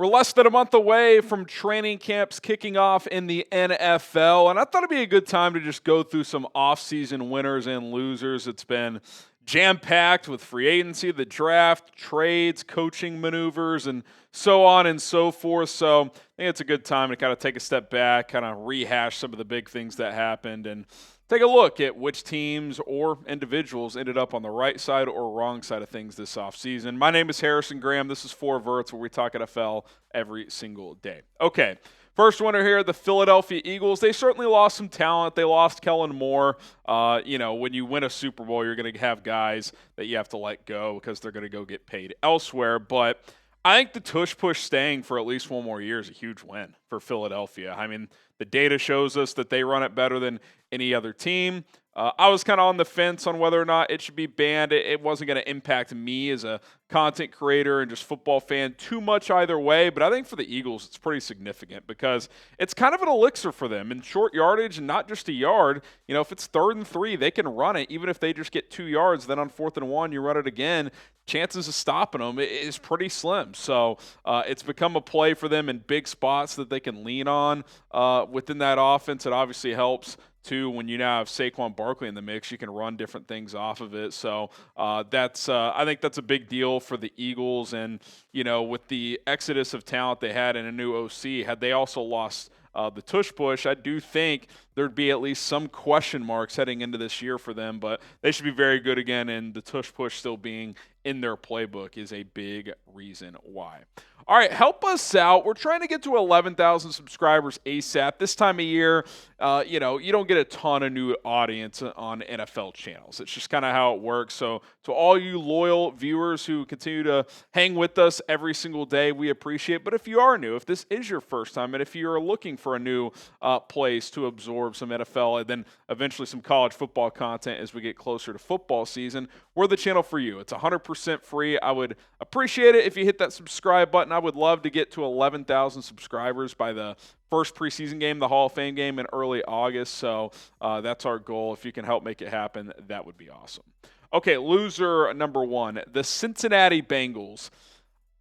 We're less than a month away from training camps kicking off in the NFL, and I thought it'd be a good time to just go through some offseason winners and losers. It's been jam-packed with free agency, the draft, trades, coaching maneuvers, and so on and so forth. So I think it's a good time to kind of take a step back, kind of rehash some of the big things that happened, and take a look at which teams or individuals ended up on the right side or wrong side of things this offseason. My name is Harrison Graham. This is For Verts, where we talk NFL every single day. Okay, first winner here, the Philadelphia Eagles. They certainly lost some talent. They lost Kellen Moore. When you win a Super Bowl, you're going to have guys that you have to let go because they're going to go get paid elsewhere. But I think the tush-push staying for at least one more year is a huge win for Philadelphia. I mean, the data shows us that they run it better than any other team. I was kind of on the fence on whether or not it should be banned. It wasn't going to impact me as a content creator and just football fan too much either way, but I think for the Eagles it's pretty significant because it's kind of an elixir for them in short yardage and not just a yard. You know, if it's 3rd and 3, they can run it. Even if they just get 2 yards, then on 4th and 1, you run it again. Chances of stopping them is pretty slim. So it's become a play for them in big spots that they can lean on within that offense. It obviously helps too, when you now have Saquon Barkley in the mix, you can run different things off of it. So I think that's a big deal for the Eagles. And, you know, with the exodus of talent they had in a new OC, had they also lost the tush push, I do think there'd be at least some question marks heading into this year for them, but they should be very good again, and the tush push still being in their playbook is a big reason why. All right, help us out. We're trying to get to 11,000 subscribers ASAP. This time of year, you don't get a ton of new audience on NFL channels. It's just kind of how it works. So to all you loyal viewers who continue to hang with us every single day, we appreciate. But if you are new, if this is your first time, and if you're looking for a new place to absorb some NFL and then eventually some college football content as we get closer to football season, we're the channel for you. It's 100% free. I would appreciate it if you hit that subscribe button. I would love to get to 11,000 subscribers by the first preseason game, the Hall of Fame game in early August. So that's our goal. If you can help make it happen, that would be awesome. Okay, loser number 1, the Cincinnati Bengals.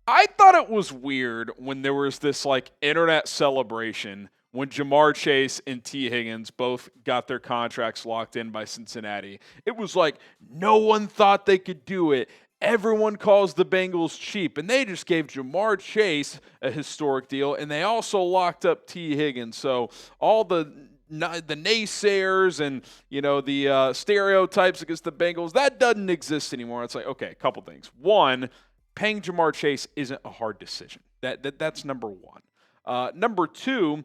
I thought it was weird when there was this internet celebration when Jamar Chase and T. Higgins both got their contracts locked in by Cincinnati. It was like no one thought they could do it. Everyone calls the Bengals cheap, and they just gave Jamar Chase a historic deal, and they also locked up T. Higgins. So all the naysayers and, the stereotypes against the Bengals, that doesn't exist anymore. It's like, okay, a couple things. One, paying Jamar Chase isn't a hard decision. That's number 1. Number 2,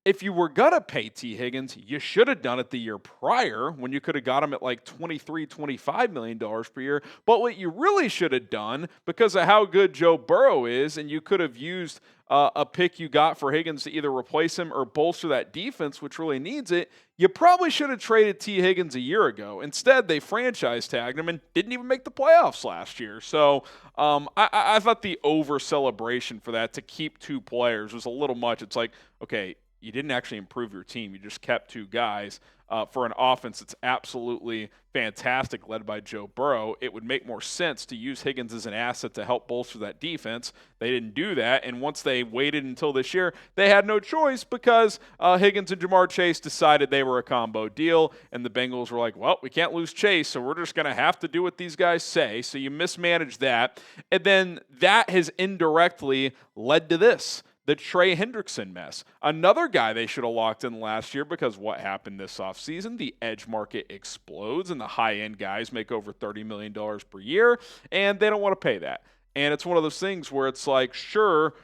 if you were going to pay T. Higgins, you should have done it the year prior when you could have got him at $23, $25 million per year. But what you really should have done, because of how good Joe Burrow is, and you could have used a pick you got for Higgins to either replace him or bolster that defense, which really needs it, you probably should have traded T. Higgins a year ago. Instead, they franchise tagged him and didn't even make the playoffs last year. So I thought the over-celebration for that to keep 2 players was a little much. It's like, okay, you didn't actually improve your team. You just kept 2 guys for an offense that's absolutely fantastic, led by Joe Burrow. It would make more sense to use Higgins as an asset to help bolster that defense. They didn't do that, and once they waited until this year, they had no choice because Higgins and Jamar Chase decided they were a combo deal, and the Bengals were like, well, we can't lose Chase, so we're just going to have to do what these guys say. So you mismanage that, and then that has indirectly led to this. The Trey Hendrickson mess. Another guy they should have locked in last year because what happened this offseason? The edge market explodes and the high-end guys make over $30 million per year, and they don't want to pay that. And it's one of those things where it's like, sure,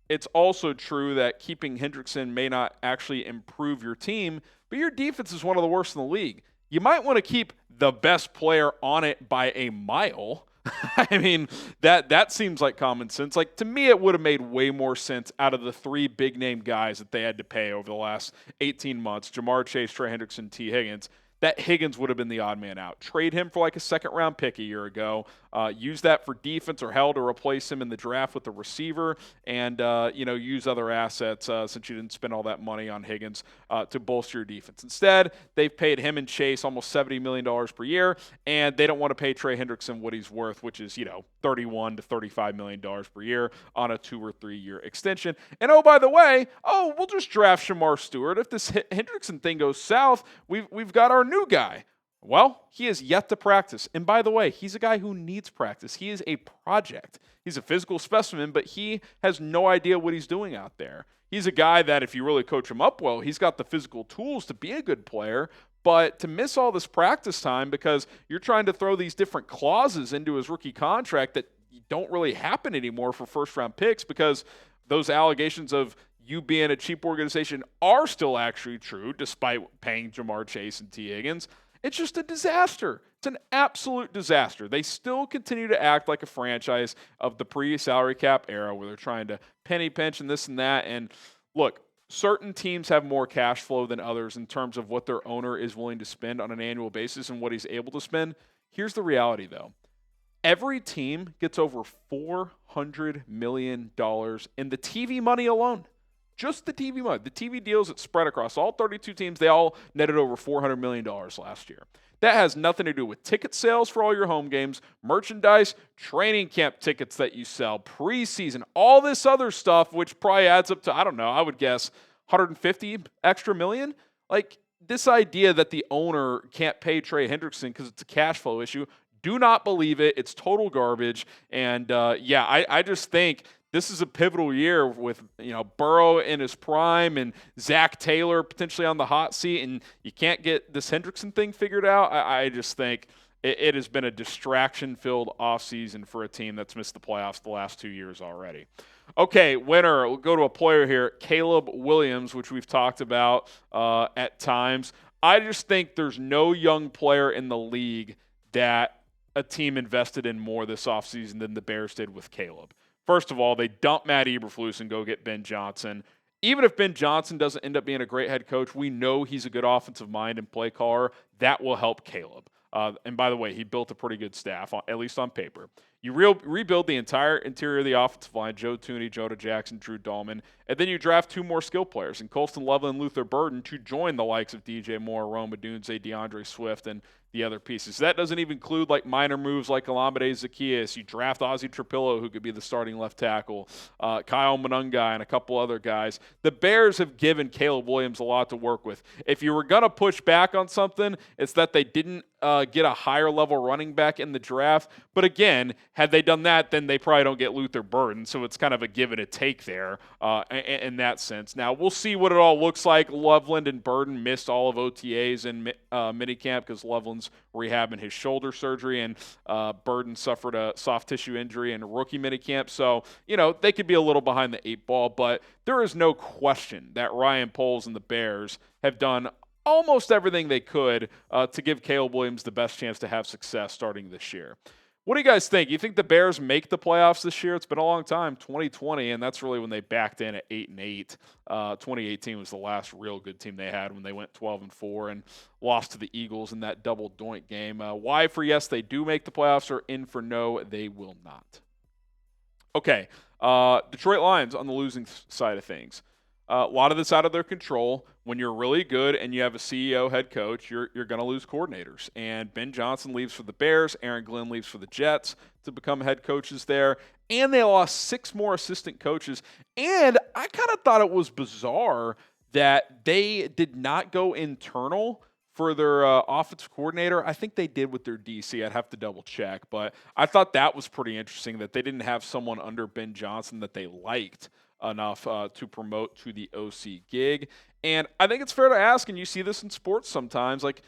it's also true that keeping Hendrickson may not actually improve your team, but your defense is one of the worst in the league. You might want to keep the best player on it by a mile. I mean, that seems like common sense. To me, it would have made way more sense out of the 3 big-name guys that they had to pay over the last 18 months, Jamar Chase, Trey Hendrickson, T. Higgins. that Higgins would have been the odd man out. Trade him for like a second-round pick a year ago. Use that for defense or hell to replace him in the draft with a receiver, and use other assets since you didn't spend all that money on Higgins to bolster your defense. Instead, they've paid him and Chase almost $70 million per year, and they don't want to pay Trey Hendrickson what he's worth, which is $31 to $35 million per year on a 2 or 3 year extension. And oh, by the way, we'll just draft Shamar Stewart. If this Hendrickson thing goes south, we've got our new guy. Well, he has yet to practice. And by the way, he's a guy who needs practice. He is a project. He's a physical specimen, but he has no idea what he's doing out there. He's a guy that if you really coach him up well, he's got the physical tools to be a good player. But to miss all this practice time because you're trying to throw these different clauses into his rookie contract that don't really happen anymore for first-round picks because those allegations of you being a cheap organization are still actually true despite paying Jamar Chase and T. Higgins. It's just a disaster. It's an absolute disaster. They still continue to act like a franchise of the pre-salary cap era where they're trying to penny pinch and this and that. And look, certain teams have more cash flow than others in terms of what their owner is willing to spend on an annual basis and what he's able to spend. Here's the reality, though. Every team gets over $400 million in the TV money alone. Just the TV money. The TV deals that spread across all 32 teams, they all netted over $400 million last year. That has nothing to do with ticket sales for all your home games, merchandise, training camp tickets that you sell, preseason, all this other stuff, which probably adds up to, I would guess 150 extra million. Like this idea that the owner can't pay Trey Hendrickson because it's a cash flow issue, do not believe it. It's total garbage. And I just think this is a pivotal year with Burrow in his prime and Zach Taylor potentially on the hot seat, and you can't get this Hendrickson thing figured out. I just think it has been a distraction-filled offseason for a team that's missed the playoffs the last 2 years already. Okay, winner. We'll go to a player here, Caleb Williams, which we've talked about at times. I just think there's no young player in the league that a team invested in more this offseason than the Bears did with Caleb. First of all, they dump Matt Eberflus and go get Ben Johnson. Even if Ben Johnson doesn't end up being a great head coach, we know he's a good offensive mind and play caller. That will help Caleb. And by the way, he built a pretty good staff, at least on paper. You rebuild the entire interior of the offensive line, Joe Thuney, Jonah Jackson, Drew Dahlman, and then you draft 2 more skill players, and Colston Loveland and Luther Burden to join the likes of DJ Moore, Rome Odunze, DeAndre Swift, and the other pieces. That doesn't even include like minor moves like Olamide Zaccheaus. You draft Ozzie Trapillo, who could be the starting left tackle, Kyle Monungai, and a couple other guys. The Bears have given Caleb Williams a lot to work with. If you were going to push back on something, it's that they didn't get a higher level running back in the draft. But again, had they done that, then they probably don't get Luther Burden. So it's kind of a give and a take there in that sense. Now, we'll see what it all looks like. Loveland and Burden missed all of OTAs and minicamp because Loveland's rehabbing his shoulder surgery, and Burden suffered a soft tissue injury in rookie minicamp. So, they could be a little behind the 8 ball, but there is no question that Ryan Poles and the Bears have done almost everything they could to give Caleb Williams the best chance to have success starting this year. What do you guys think? You think the Bears make the playoffs this year? It's been a long time, 2020, and that's really when they backed in at 8-8. 2018 was the last real good team they had when they went 12-4 and lost to the Eagles in that double doink game. Y for yes, they do make the playoffs, or in for no, they will not. Okay, Detroit Lions on the losing side of things. A lot of this out of their control. When you're really good and you have a CEO head coach, you're going to lose coordinators. And Ben Johnson leaves for the Bears. Aaron Glenn leaves for the Jets to become head coaches there. And they lost 6 more assistant coaches. And I kind of thought it was bizarre that they did not go internal for their offensive coordinator. I think they did with their DC. I'd have to double check. But I thought that was pretty interesting that they didn't have someone under Ben Johnson that they liked enough to promote to the OC gig. And I think it's fair to ask, and you see this in sports sometimes, like,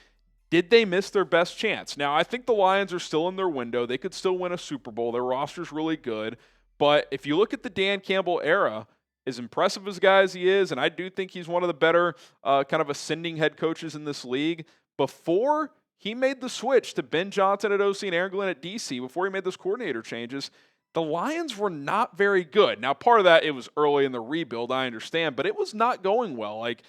did they miss their best chance? Now, I think the Lions are still in their window. They could still win a Super Bowl. Their roster's really good. But if you look at the Dan Campbell era, as impressive as guy as he is, and I do think he's one of the better kind of ascending head coaches in this league, before he made the switch to Ben Johnson at OC and Aaron Glenn at DC, before he made those coordinator changes, the Lions were not very good. Now, part of that, it was early in the rebuild, I understand, but it was not going well. Like,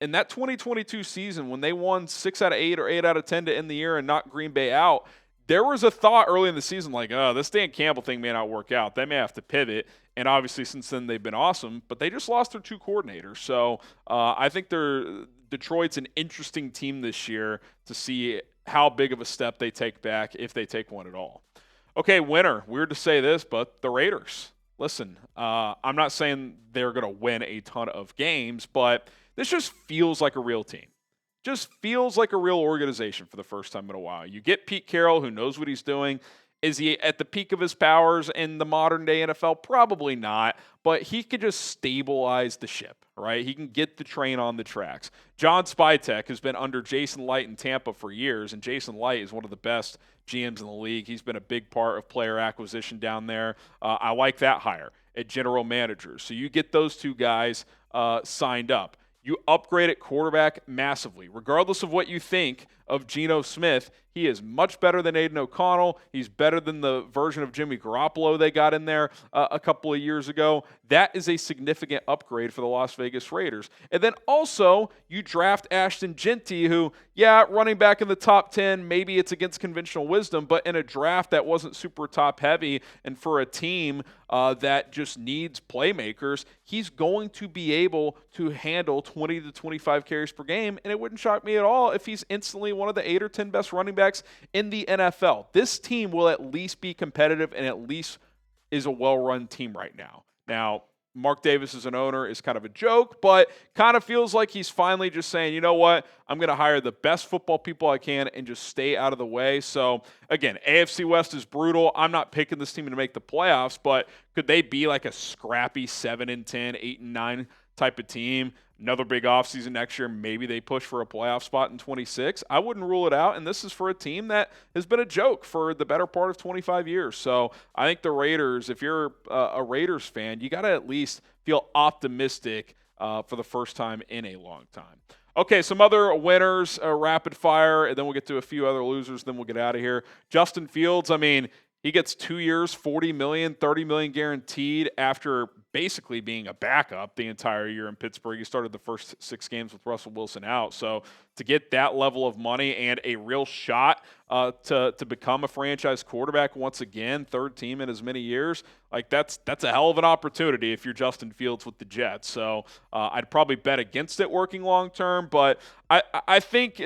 in that 2022 season when they won 6 out of 8 or 8 out of 10 to end the year and knock Green Bay out, there was a thought early in the season like, oh, this Dan Campbell thing may not work out. They may have to pivot. And obviously since then they've been awesome, but they just lost their 2 coordinators. So I think Detroit's an interesting team this year to see how big of a step they take back, if they take one at all. Okay, winner. Weird to say this, but the Raiders. Listen, I'm not saying they're going to win a ton of games, but this just feels like a real team. Just feels like a real organization for the first time in a while. You get Pete Carroll, who knows what he's doing. Is he at the peak of his powers in the modern day NFL? Probably not, but he could just stabilize the ship, right? He can get the train on the tracks. John Spytek has been under Jason Light in Tampa for years, and Jason Light is one of the best GMs in the league. He's been a big part of player acquisition down there. I like that hire at general manager. So you get those 2 guys signed up. You upgrade at quarterback massively. Regardless of what you think of Geno Smith, he is much better than Aiden O'Connell. He's better than the version of Jimmy Garoppolo they got in there a couple of years ago. That is a significant upgrade for the Las Vegas Raiders. And then also, you draft Ashton Genty, who, running back in the top 10, maybe it's against conventional wisdom, but in a draft that wasn't super top heavy, and for a team that just needs playmakers, he's going to be able to handle 20 to 25 carries per game, and it wouldn't shock me at all if he's instantly one of the 8 or 10 best running backs in the NFL. This team will at least be competitive and at least is a well-run team right now. Now, Mark Davis as an owner is kind of a joke, but kind of feels like he's finally just saying, you know what, I'm going to hire the best football people I can and just stay out of the way. So, again, AFC West is brutal. I'm not picking this team to make the playoffs, but could they be like a scrappy 7-10, 8-9 type of team? Another big offseason next year, maybe they push for a playoff spot in 26. I wouldn't rule it out, and this is for a team that has been a joke for the better part of 25 years. So I think the Raiders, if you're a Raiders fan, you got to at least feel optimistic for the first time in a long time. Okay, some other winners, rapid fire, and then we'll get to a few other losers, then we'll get out of here. Justin Fields, he gets 2 years, $40 million, $30 million guaranteed after basically being a backup the entire year in Pittsburgh. He started the first 6 games with Russell Wilson out. So to get that level of money and a real shot to become a franchise quarterback once again, 3rd team in as many years, like that's a hell of an opportunity if you're Justin Fields with the Jets. So I'd probably bet against it working long term, but I think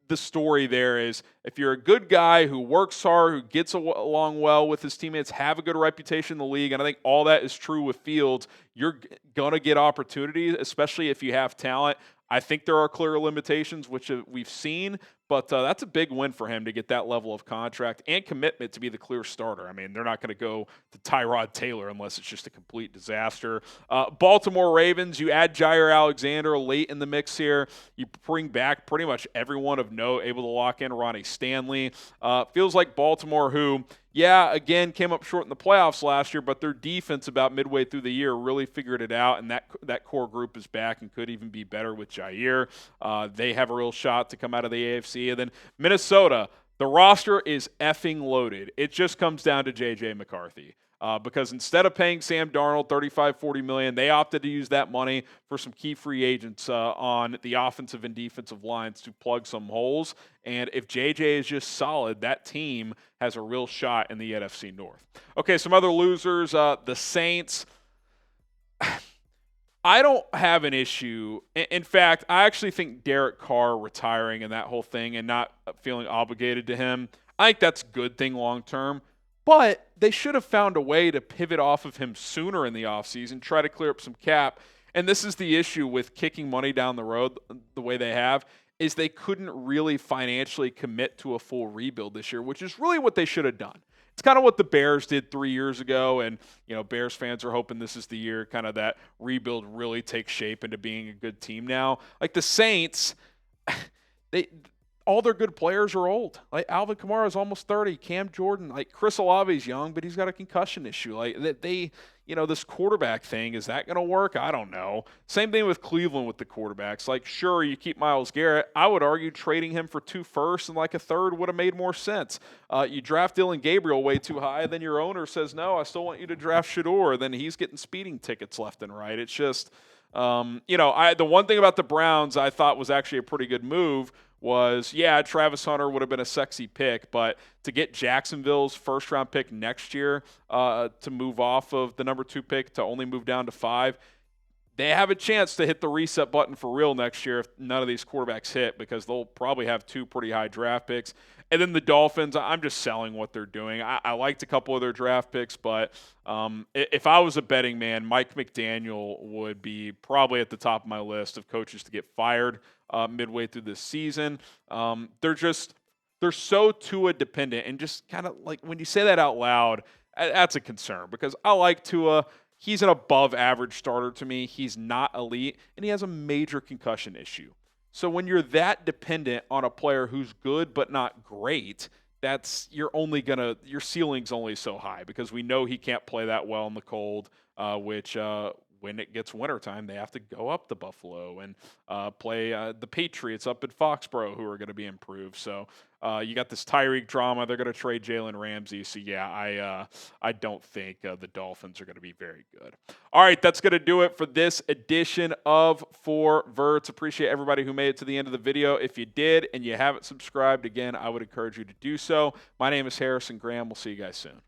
the story there is if you're a good guy who works hard, who gets along well with his teammates, have a good reputation in the league, and I think all that is true with Fields, you're going to get opportunities, especially if you have talent. I think there are clear limitations, which we've seen, but that's a big win for him to get that level of contract and commitment to be the clear starter. They're not going to go to Tyrod Taylor unless it's just a complete disaster. Baltimore Ravens, you add Jair Alexander late in the mix here. You bring back pretty much everyone of note, able to lock in Ronnie Stanley. Feels like Baltimore, who, again, came up short in the playoffs last year, but their defense about midway through the year really figured it out, and that core group is back and could even be better with Jair. They have a real shot to come out of the AFC. And then Minnesota, the roster is effing loaded. It just comes down to J.J. McCarthy. Because instead of paying Sam Darnold $35-40 million, they opted to use that money for some key free agents on the offensive and defensive lines to plug some holes. And if JJ is just solid, that team has a real shot in the NFC North. Okay, some other losers. The Saints. I don't have an issue. In fact, I actually think Derek Carr retiring and that whole thing and not feeling obligated to him, I think that's a good thing long term. But they should have found a way to pivot off of him sooner in the offseason, try to clear up some cap. And this is the issue with kicking money down the road the way they have, is they couldn't really financially commit to a full rebuild this year, which is really what they should have done. It's kind of what the Bears did 3 years ago, and Bears fans are hoping this is the year kind of that rebuild really takes shape into being a good team now. Like the Saints, all their good players are old. Like Alvin Kamara is almost 30. Cam Jordan, like Chris Olave's young, but he's got a concussion issue. Like this quarterback thing, is that going to work? I don't know. Same thing with Cleveland with the quarterbacks. Like, sure, you keep Myles Garrett. I would argue trading him for 2 firsts and like a third would have made more sense. You draft Dylan Gabriel way too high, then your owner says, no, I still want you to draft Shador. Then he's getting speeding tickets left and right. It's just The one thing about the Browns I thought was actually a pretty good move was, Travis Hunter would have been a sexy pick, but to get Jacksonville's first-round pick next year to move off of the number 2 pick to only move down to 5, they have a chance to hit the reset button for real next year if none of these quarterbacks hit, because they'll probably have 2 pretty high draft picks. And then the Dolphins, I'm just selling what they're doing. I liked a couple of their draft picks, but if I was a betting man, Mike McDaniel would be probably at the top of my list of coaches to get fired midway through this season. They're so Tua dependent, and just kind of like when you say that out loud, that's a concern, because I like Tua. He's an above-average starter to me. He's not elite, and he has a major concussion issue. So when you're that dependent on a player who's good but not great, your ceiling's only so high, because we know he can't play that well in the cold, which when it gets wintertime, they have to go up to Buffalo and play the Patriots up at Foxborough, who are going to be improved. So you got this Tyreek drama. They're going to trade Jalen Ramsey. So, I don't think the Dolphins are going to be very good. All right, that's going to do it for this edition of 4 Verts. Appreciate everybody who made it to the end of the video. If you did and you haven't subscribed, again, I would encourage you to do so. My name is Harrison Graham. We'll see you guys soon.